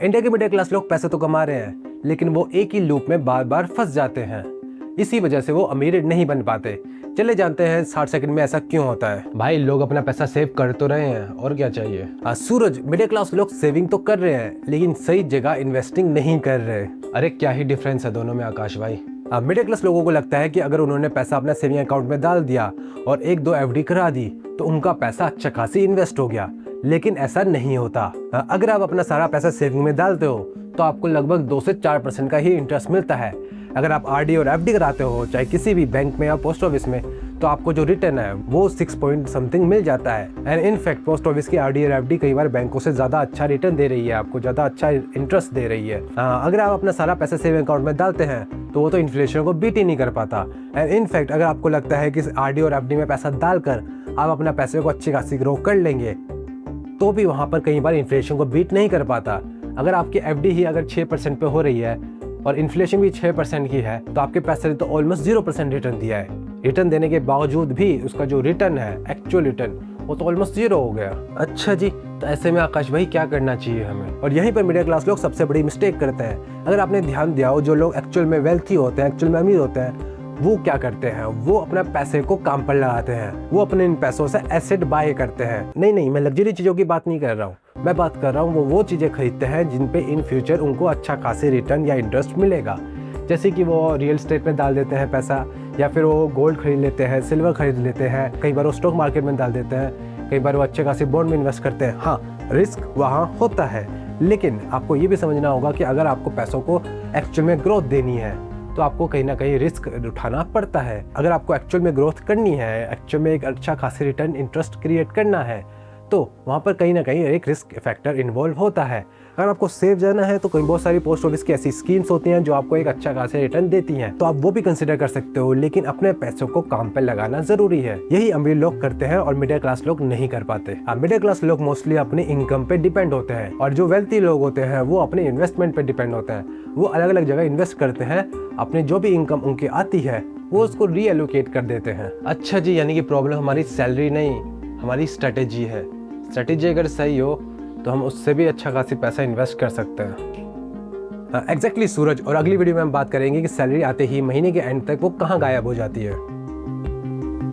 India के middle class लोग पैसे तो कमा रहे हैं, लेकिन वो एक ही लूप में बार बार फंस जाते हैं। इसी वजह से वो अमीर नहीं बन पाते। चले जानते हैं 60 सेकंड में ऐसा क्यों होता है। भाई, लोग अपना पैसा सेव कर तो रहे हैं, और क्या चाहिए। सूरज, मिडिल क्लास लोग सेविंग तो कर रहे हैं, लेकिन सही जगह इन्वेस्टिंग नहीं कर रहे। अरे क्या ही डिफरेंस है दोनों में आकाश भाई। मिडिल क्लास लोगों को लगता है कि अगर उन्होंने पैसा अपना सेविंग अकाउंट में डाल दिया और 1-2 एफडी करा दी तो उनका पैसा अच्छा खासी इन्वेस्ट हो गया, लेकिन ऐसा नहीं होता। अगर आप अपना सारा पैसा सेविंग में डालते हो तो आपको लगभग 2 से 4% का ही इंटरेस्ट मिलता है। अगर आप आरडी और एफडी कराते हो, चाहे किसी भी बैंक में या पोस्ट ऑफिस में, तो आपको जो रिटर्न है वो 6 पॉइंट समथिंग मिल जाता है। एंड इनफैक्ट पोस्ट ऑफिस की आरडी और एफडी कई बार बैंकों से ज़्यादा अच्छा रिटर्न दे रही है, आपको ज़्यादा अच्छा इंटरेस्ट दे रही है। अगर आप अपना सारा पैसा सेविंग अकाउंट में डालते हैं तो वो तो इन्फ्लेशन को बीट ही नहीं कर पाता। एंड इनफैक्ट अगर आपको लगता है कि आरडी और एफडी में पैसा डालकर आप अपना पैसे को अच्छी खासी ग्रो कर लेंगे, तो भी वहाँ पर कई बार इन्फ्लेशन को बीट नहीं कर पाता। अगर आपकी एफडी ही अगर 6% पे हो रही है और इन्फ्लेशन भी 6% की है, तो आपके पैसे ने तो ऑलमोस्ट 0% रिटर्न दिया है। रिटर्न देने के बावजूद भी उसका जो रिटर्न है, एक्चुअल रिटर्न, वो तो ऑलमोस्ट 0 हो गया। अच्छा जी, तो ऐसे में आकाश भाई क्या करना चाहिए हमें? और यहीं पर मिडिल क्लास लोग सबसे बड़ी मिस्टेक करते हैं। अगर आपने ध्यान दिया हो, जो लोग एक्चुअल में वेल्थी होते हैं, एक्चुअल में अमीर होते हैं, वो क्या करते हैं? वो अपना पैसे को काम पर लगाते हैं। वो अपने इन पैसों से एसेट बाय करते हैं। नहीं, मैं लग्जरी चीज़ों की बात नहीं कर रहा हूँ। मैं बात कर रहा हूँ वो चीज़ें खरीदते हैं जिन पे इन फ्यूचर उनको अच्छा खासी रिटर्न या इंटरेस्ट मिलेगा। जैसे कि वो रियल एस्टेट में डाल देते हैं पैसा, या फिर वो गोल्ड खरीद लेते हैं, सिल्वर खरीद लेते हैं, कई बार वो स्टॉक मार्केट में डाल देते हैं, कई बार वो अच्छे खासी बॉन्ड में इन्वेस्ट करते हैं। हाँ, रिस्क वहाँ होता है, लेकिन आपको ये भी समझना होगा कि अगर आपको पैसों को एक्चुअल में ग्रोथ देनी है तो आपको कहीं ना कहीं रिस्क उठाना पड़ता है। अगर आपको एक्चुअल में ग्रोथ करनी है, एक्चुअल में एक अच्छा खासी रिटर्न इंटरेस्ट क्रिएट करना है, तो वहाँ पर कहीं ना कहीं एक रिस्क फैक्टर इन्वॉल्व होता है। अगर आपको सेव जाना है तो कई बहुत सारी पोस्ट ऑफिस की ऐसी स्कीम्स होती हैं जो आपको एक अच्छा खासा रिटर्न देती हैं, तो आप वो भी कंसिडर कर सकते हो, लेकिन अपने पैसों को काम पर लगाना जरूरी है। यही अमीर लोग करते हैं और मिडिल क्लास लोग नहीं कर पाते। मिडिल क्लास लोग मोस्टली अपनी इनकम पे डिपेंड होते हैं, और जो वेल्थी लोग होते हैं वो अपने इन्वेस्टमेंट पे डिपेंड होते हैं। वो अलग अलग जगह इन्वेस्ट करते हैं, अपने जो भी इनकम उनकी आती है वो उसको रीएलोकेट कर देते हैं। अच्छा जी, यानी कि प्रॉब्लम हमारी सैलरी नहीं, हमारी स्ट्रेटेजी है। स्ट्रेटेजी अगर सही हो तो हम उससे भी अच्छा खासी पैसा इन्वेस्ट कर सकते हैं। एग्जैक्टली सूरज, और अगली वीडियो में हम बात करेंगे कि सैलरी आते ही महीने के एंड तक वो कहाँ गायब हो जाती है।